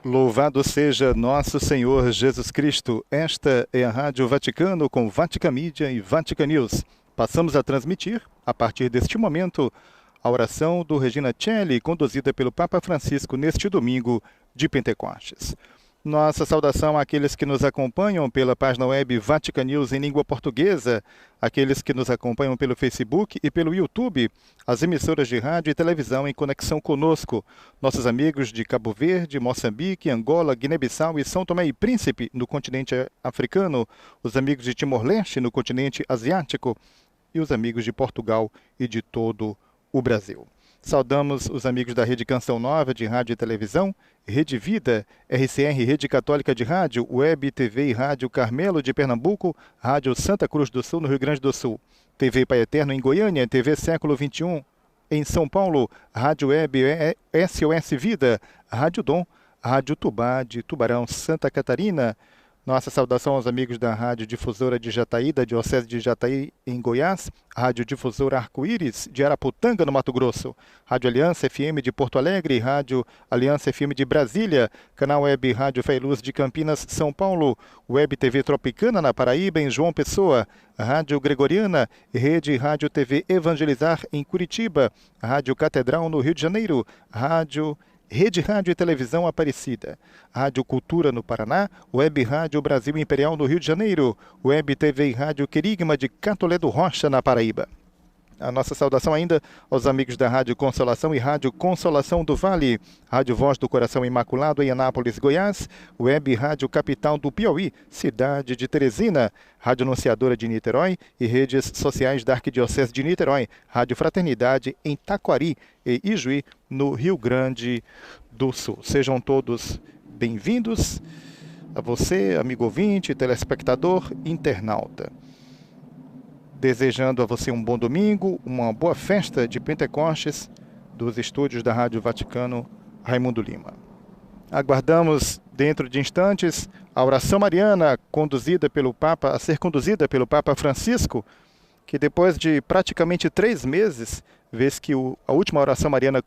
Louvado seja nosso Senhor Jesus Cristo. Esta é a Rádio Vaticano com Vatican Media e Vatican News. Passamos a transmitir, a partir deste momento, a oração do Regina Coeli, conduzida pelo Papa Francisco neste domingo de Pentecostes. Nossa saudação àqueles que nos acompanham pela página web Vatican News em língua portuguesa, aqueles que nos acompanham pelo Facebook e pelo YouTube, as emissoras de rádio e televisão em conexão conosco, nossos amigos de Cabo Verde, Moçambique, Angola, Guiné-Bissau e São Tomé e Príncipe, no continente africano, os amigos de Timor-Leste, no continente asiático, e os amigos de Portugal e de todo o Brasil. Saudamos os amigos da Rede Canção Nova de Rádio e Televisão, Rede Vida, RCR Rede Católica de Rádio, Web, TV e Rádio Carmelo de Pernambuco, Rádio Santa Cruz do Sul no Rio Grande do Sul, TV Pai Eterno em Goiânia, TV Século XXI em São Paulo, Rádio Web SOS Vida, Rádio Dom, Rádio Tubá de Tubarão, Santa Catarina. Nossa saudação aos amigos da Rádio Difusora de Jataí, da Diocese de Jataí, em Goiás, Rádio Difusora Arco-Íris, de Araputanga, no Mato Grosso, Rádio Aliança FM de Porto Alegre, Rádio Aliança FM de Brasília, Canal Web Rádio Fé e Luz de Campinas, São Paulo, Web TV Tropicana, na Paraíba, em João Pessoa, Rádio Gregoriana, Rede Rádio TV Evangelizar, em Curitiba, Rádio Catedral, no Rio de Janeiro, Rede Rádio e Televisão Aparecida, Rádio Cultura no Paraná, Web Rádio Brasil Imperial no Rio de Janeiro, Web TV e Rádio Querigma de Catolé do Rocha na Paraíba. A nossa saudação ainda aos amigos da Rádio Consolação e Rádio Consolação do Vale, Rádio Voz do Coração Imaculado em Anápolis, Goiás, Web Rádio Capital do Piauí, cidade de Teresina, Rádio Anunciadora de Niterói e redes sociais da Arquidiocese de Niterói, Rádio Fraternidade em Taquari e Ijuí, no Rio Grande do Sul. Sejam todos bem-vindos, a você, amigo ouvinte, telespectador, internauta. Desejando a você um bom domingo, uma boa festa de Pentecostes dos estúdios da Rádio Vaticano, Raimundo Lima. Aguardamos dentro de instantes a oração mariana a ser conduzida pelo Papa Francisco, que depois de praticamente 3 meses, vez que a última oração mariana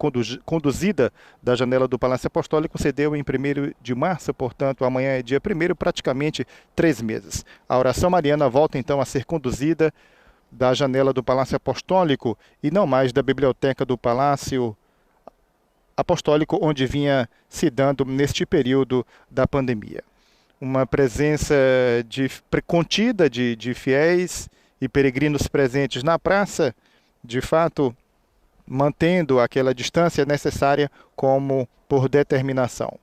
conduzida da janela do Palácio Apostólico se deu em 1º de março, portanto amanhã é dia 1º, praticamente 3 meses. A oração mariana volta então a ser conduzida da janela do Palácio Apostólico e não mais da biblioteca do Palácio Apostólico, onde vinha se dando neste período da pandemia. Uma presença contida de fiéis e peregrinos presentes na praça, de fato, mantendo aquela distância necessária como por determinação.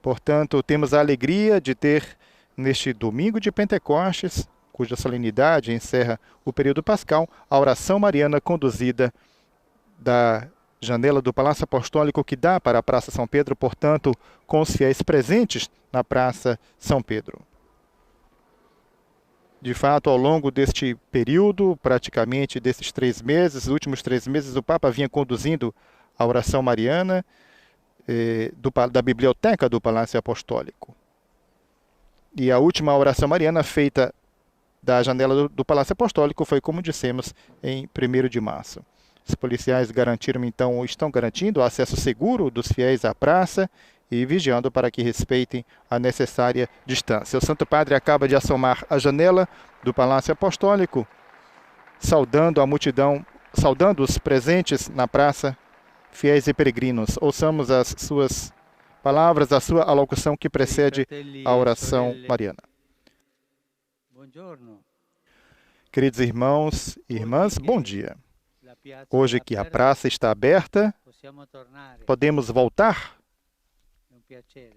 Portanto, temos a alegria de ter, neste domingo de Pentecostes, cuja solenidade encerra o período pascal, a oração mariana conduzida da janela do Palácio Apostólico que dá para a Praça São Pedro, portanto, com os fiéis presentes na Praça São Pedro. De fato, ao longo deste período, praticamente desses 3 meses, os últimos 3 meses, o Papa vinha conduzindo a oração mariana da biblioteca do Palácio Apostólico. E a última oração mariana feita da janela do Palácio Apostólico foi, como dissemos, em 1º de março. Os policiais estão garantindo o acesso seguro dos fiéis à praça e vigiando para que respeitem a necessária distância. O Santo Padre acaba de assomar a janela do Palácio Apostólico, saudando a multidão, saudando os presentes na praça, fiéis e peregrinos. Ouçamos as suas palavras, a sua alocução que precede a oração mariana. Queridos irmãos e irmãs, bom dia. Hoje que a praça está aberta, podemos voltar?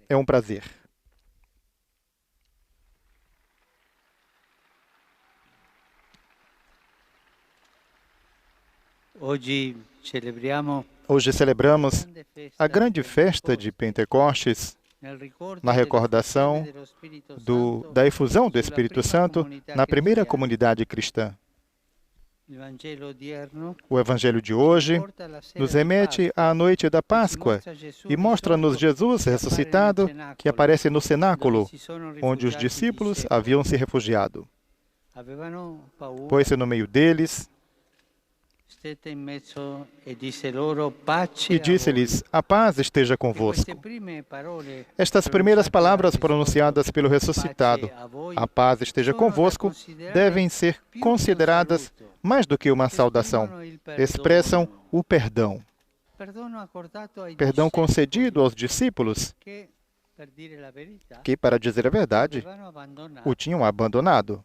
É um prazer. Hoje celebramos a grande festa de Pentecostes, na recordação da efusão do Espírito Santo na primeira comunidade cristã. O Evangelho de hoje nos remete à noite da Páscoa e mostra-nos Jesus ressuscitado que aparece no cenáculo, onde os discípulos haviam se refugiado. Pôs-se no meio deles E disse-lhes: a paz esteja convosco. Estas primeiras palavras pronunciadas pelo ressuscitado, a paz esteja convosco, devem ser consideradas mais do que uma saudação. Expressam o perdão. Perdão concedido aos discípulos que, para dizer a verdade, o tinham abandonado.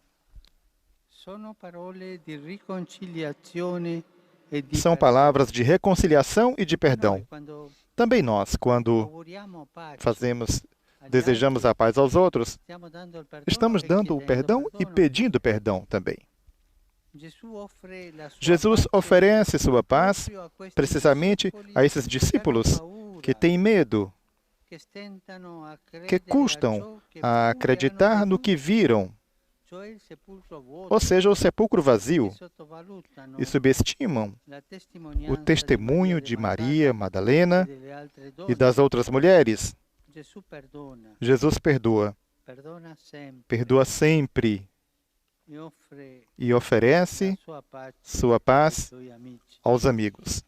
São palavras de reconciliação e de perdão. Também nós, quando desejamos a paz aos outros, estamos dando o perdão e pedindo perdão também. Jesus oferece sua paz precisamente a esses discípulos que têm medo, que custam a acreditar no que viram, ou seja, o sepulcro vazio, e subestimam o testemunho de Maria Madalena e das outras mulheres. Jesus perdoa sempre e oferece sua paz aos amigos.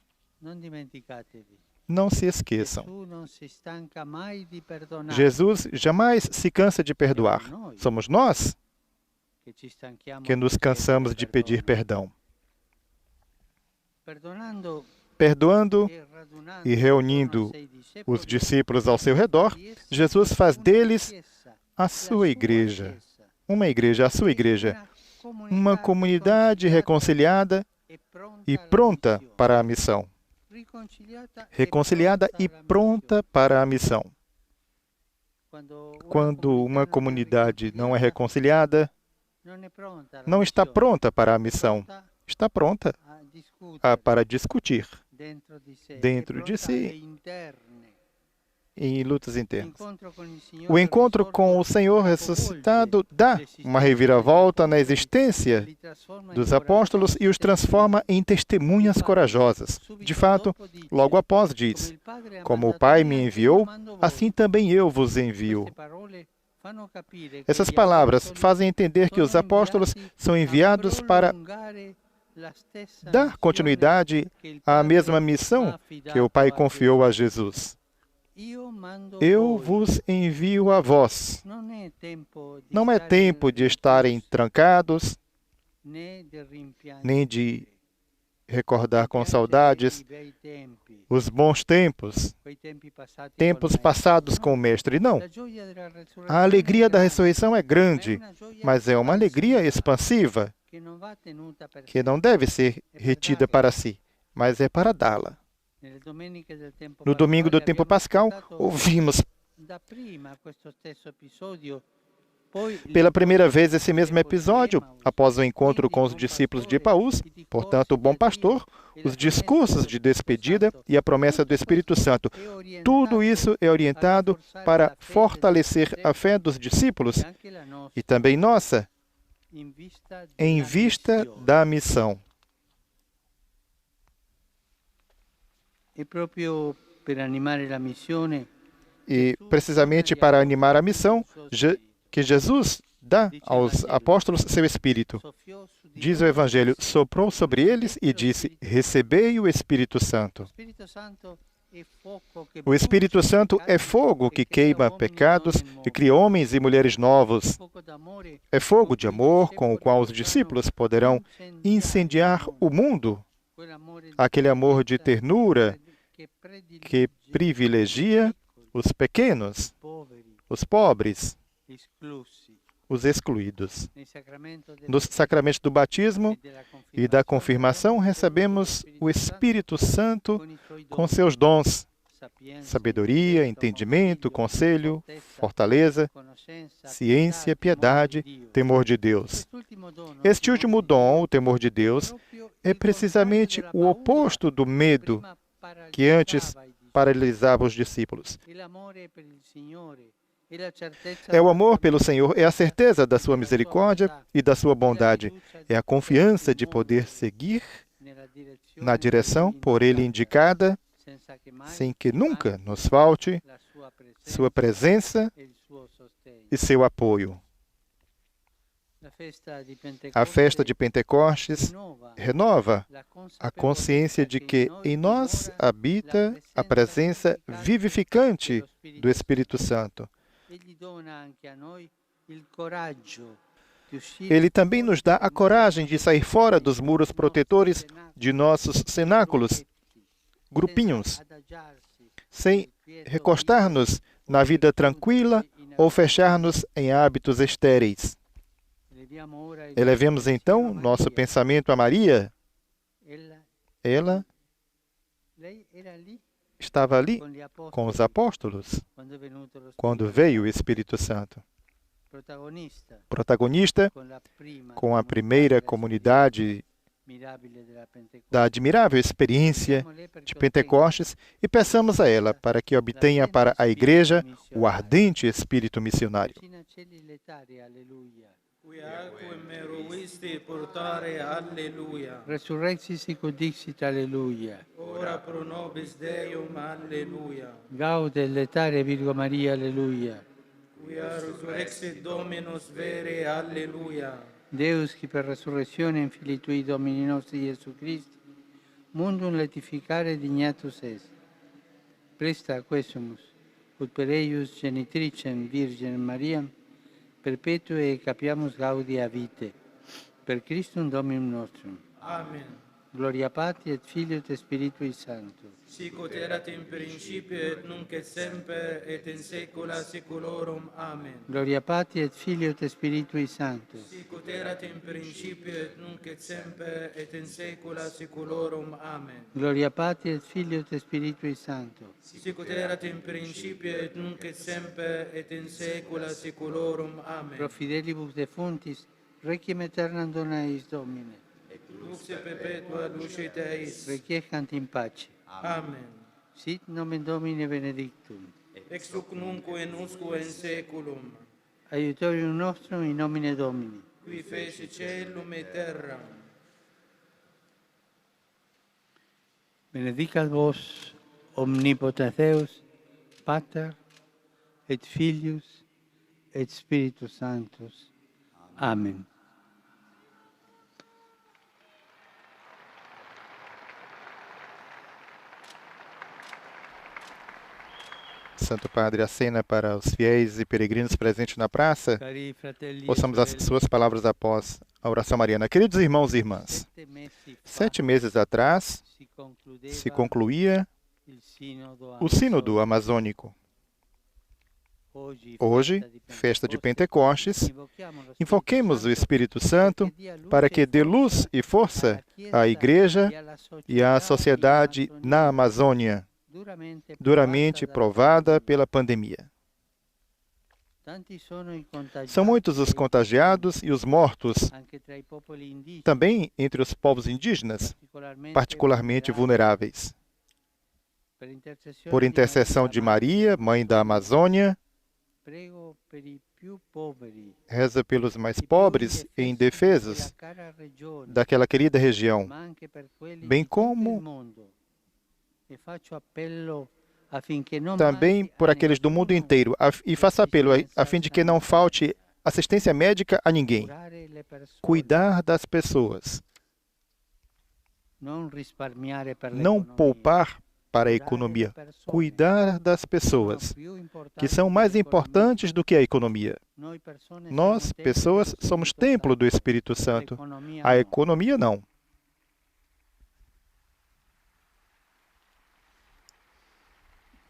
Não se esqueçam. Jesus jamais se cansa de perdoar. Somos nós que nos cansamos de pedir perdão. Perdoando e reunindo os discípulos ao seu redor, Jesus faz deles a sua igreja. Uma igreja, a sua igreja. Uma comunidade reconciliada e pronta para a missão. Reconciliada e pronta para a missão. Quando uma comunidade não é reconciliada, não está pronta para a missão. Está pronta para discutir dentro de si, em lutas internas. O encontro com o Senhor ressuscitado dá uma reviravolta na existência dos apóstolos e os transforma em testemunhas corajosas. De fato, logo após diz: como o Pai me enviou, assim também eu vos envio. Essas palavras fazem entender que os apóstolos são enviados para dar continuidade à mesma missão que o Pai confiou a Jesus. Eu vos envio a vós. Não é tempo de estarem trancados, nem de recordar com saudades os bons tempos, tempos passados com o Mestre. Não. A alegria da ressurreição é grande, mas é uma alegria expansiva, que não deve ser retida para si, mas é para dá-la. No domingo do tempo pascal, ouvimos pela primeira vez esse mesmo episódio, após o encontro com os discípulos de Epaús, portanto, o bom pastor, os discursos de despedida e a promessa do Espírito Santo. Tudo isso é orientado para fortalecer a fé dos discípulos e também nossa, em vista da missão. E precisamente para animar a missão, que Jesus dá aos apóstolos seu Espírito. Diz o Evangelho, soprou sobre eles e disse, recebei o Espírito Santo. O Espírito Santo é fogo que queima pecados e cria homens e mulheres novos. É fogo de amor com o qual os discípulos poderão incendiar o mundo. Aquele amor de ternura que privilegia os pequenos, os pobres, os excluídos. No sacramento do batismo e da confirmação, recebemos o Espírito Santo com seus dons, sabedoria, entendimento, conselho, fortaleza, ciência, piedade, temor de Deus. Este último dom, o temor de Deus, é precisamente o oposto do medo que antes paralisava os discípulos. É o amor pelo Senhor, é a certeza da sua misericórdia e da sua bondade. É a confiança de poder seguir na direção por Ele indicada, sem que nunca nos falte sua presença e seu apoio. A festa de Pentecostes renova a consciência de que em nós habita a presença vivificante do Espírito Santo. Ele também nos dá a coragem de sair fora dos muros protetores de nossos cenáculos, grupinhos, sem recostar-nos na vida tranquila ou fechar-nos em hábitos estéreis. Elevemos então nosso pensamento a Maria. Ela estava ali com os apóstolos quando veio o Espírito Santo. Protagonista com a primeira comunidade da admirável experiência de Pentecostes, e peçamos a ela para que obtenha para a Igreja o ardente espírito missionário. Resurrexit sic ut dixit, alleluia. Ora pro nobis Deum, alleluia. Gaude letare Virgo Maria, alleluia. Quia resurrexit Dominus vere, alleluia. Deus, qui per resurrezione in Filii Tui Domini nostri Gesù Christi, mundum letificare dignatus est. Presta quesumus, ut per eius genitricem Virginem Mariam, perpetue e capiamus gaudia vitae, per Christum Dominum nostrum. Amen. Gloria Patri et Filio et Spiritui Sancto. Sic ut erat in principio et nunc et semper et in saecula saeculorum. Amen. Gloria Patri et Filio et Spiritui Sancto. Sic ut erat in principio et nunc et semper et in saecula saeculorum. Amen. Gloria Patri et Filio et Spiritui Sancto. Sic ut erat in principio et nunc et semper et in saecula saeculorum. Amen. Pro fidelibus defuntis, requiem aeternam dona eis Domine. Lux et perpetua luce Teis. Requiescant in pace. Amen. Sit nomen Domini benedictum. Ex hoc nunc in usque in saeculum. Aiutorium nostrum in nomine Domini. Qui fece caelum et terram. Benedicat vos omnipotens Deus, Pater et Filius et Spiritus Sanctus. Amen. Santo Padre, acena para os fiéis e peregrinos presentes na praça. Cari fratelli, Ouçamos as suas palavras após a oração mariana. Queridos irmãos e irmãs, 7 meses atrás se concluía o Sínodo Amazônico. Hoje, festa de Pentecostes, invoquemos o Espírito Santo para que dê luz e força à Igreja e à sociedade na Amazônia, duramente provada pela pandemia. São muitos os contagiados e os mortos, também entre os povos indígenas, particularmente vulneráveis. Por intercessão de Maria, Mãe da Amazônia, reza pelos mais pobres e indefesos daquela querida região, bem como também por aqueles do mundo inteiro, e faço apelo a fim de que não falte assistência médica a ninguém. Cuidar das pessoas. Não poupar para a economia. Cuidar das pessoas, que são mais importantes do que a economia. Nós, pessoas, somos templo do Espírito Santo. A economia não.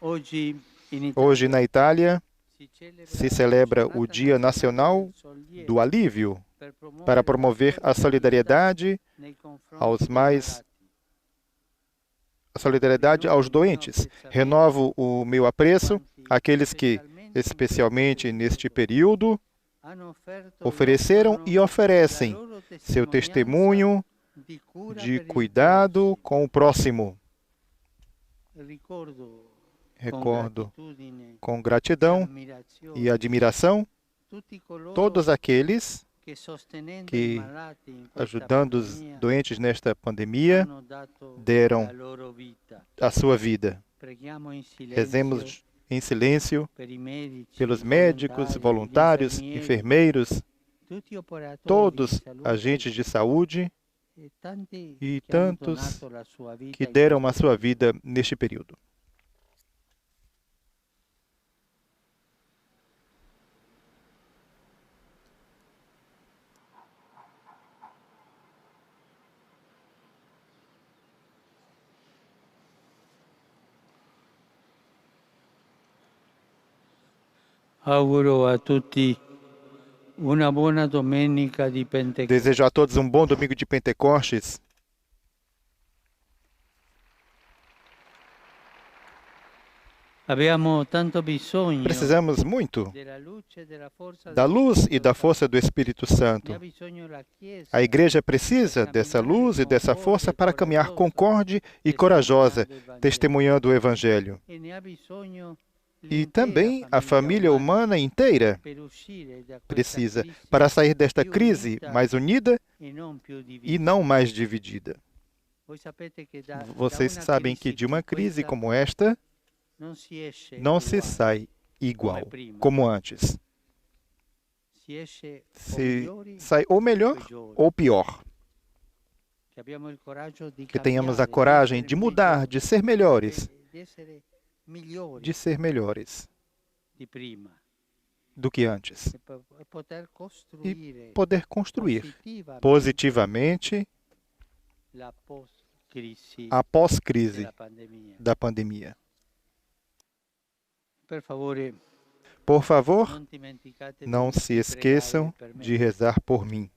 Hoje, na Itália, se celebra o Dia Nacional do Alívio, para promover a solidariedade aos doentes. Renovo o meu apreço àqueles que, especialmente neste período, ofereceram e oferecem seu testemunho de cuidado com o próximo. Recordo com gratidão e admiração todos aqueles que, ajudando os doentes nesta pandemia, deram a sua vida. Rezemos em silêncio pelos médicos, voluntários, enfermeiros todos agentes de saúde e tantos que deram a sua vida neste período. Auguro a tutti una buona domenica di Pentecostes. Desejo a todos um bom domingo de Pentecostes. Abbiamo tanto bisogno Precisamos muito della luce e della forza da dello luz e Spirito da Santo. força do Espírito Santo. Ne ha bisogno la Chiesa. A igreja precisa dessa luz e dessa força para caminhar concorde e corajosa, testemunhando o Evangelho. E ne ha bisogno E também a família humana inteira per uscire da questa precisa crisi para sair desta più crise unita mais unida e non più divisa. e não mais dividida. Voi sapete che da Vocês una sabem que crisi de uma come crise questa como esta non si esce não se uguale, sai igual como antes. si esce o Se migliori sai ou melhor peggiori. ou pior. Che abbiamo il coraggio di Que tenhamos a cambiare, coragem essere de mudar, de ser melhores, di essere migliori de ser melhores di prima do que antes. e poter costruire Poder construir positivamente positivamente la post-crisi a pós-crise della pandemia. da pandemia. Per favore, Por favor, non dimenticate não se esqueçam de rezar por mim.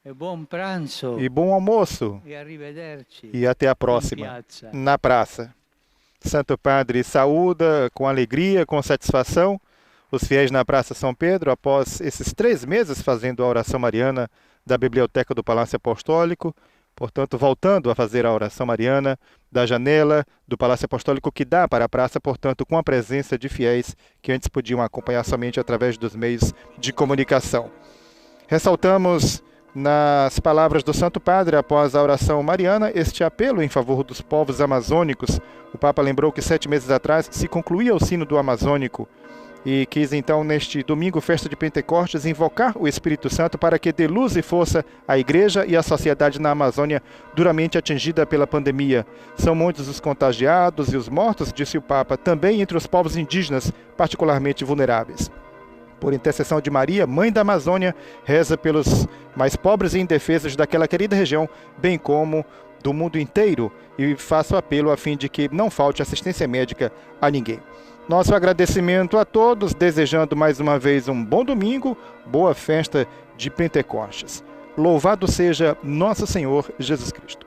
E buon pranzo E bom almoço e arrivederci e até a in próxima piazza. na praça. Santo Padre saúda com alegria, com satisfação os fiéis na Praça São Pedro após esses 3 meses fazendo a oração mariana da Biblioteca do Palácio Apostólico, portanto voltando a fazer a oração mariana da janela do Palácio Apostólico que dá para a praça, portanto com a presença de fiéis que antes podiam acompanhar somente através dos meios de comunicação. Ressaltamos nas palavras do Santo Padre após a oração mariana este apelo em favor dos povos amazônicos. O Papa lembrou que 7 meses atrás se concluía o Sínodo Amazônico e quis então neste domingo, festa de Pentecostes, invocar o Espírito Santo para que dê luz e força à Igreja e à sociedade na Amazônia duramente atingida pela pandemia. São muitos os contagiados e os mortos, disse o Papa, também entre os povos indígenas, particularmente vulneráveis. Por intercessão de Maria, Mãe da Amazônia, reza pelos mais pobres e indefesos daquela querida região, bem como do mundo inteiro, e faço apelo a fim de que não falte assistência médica a ninguém. Nosso agradecimento a todos, desejando mais uma vez um bom domingo, boa festa de Pentecostes. Louvado seja nosso Senhor Jesus Cristo.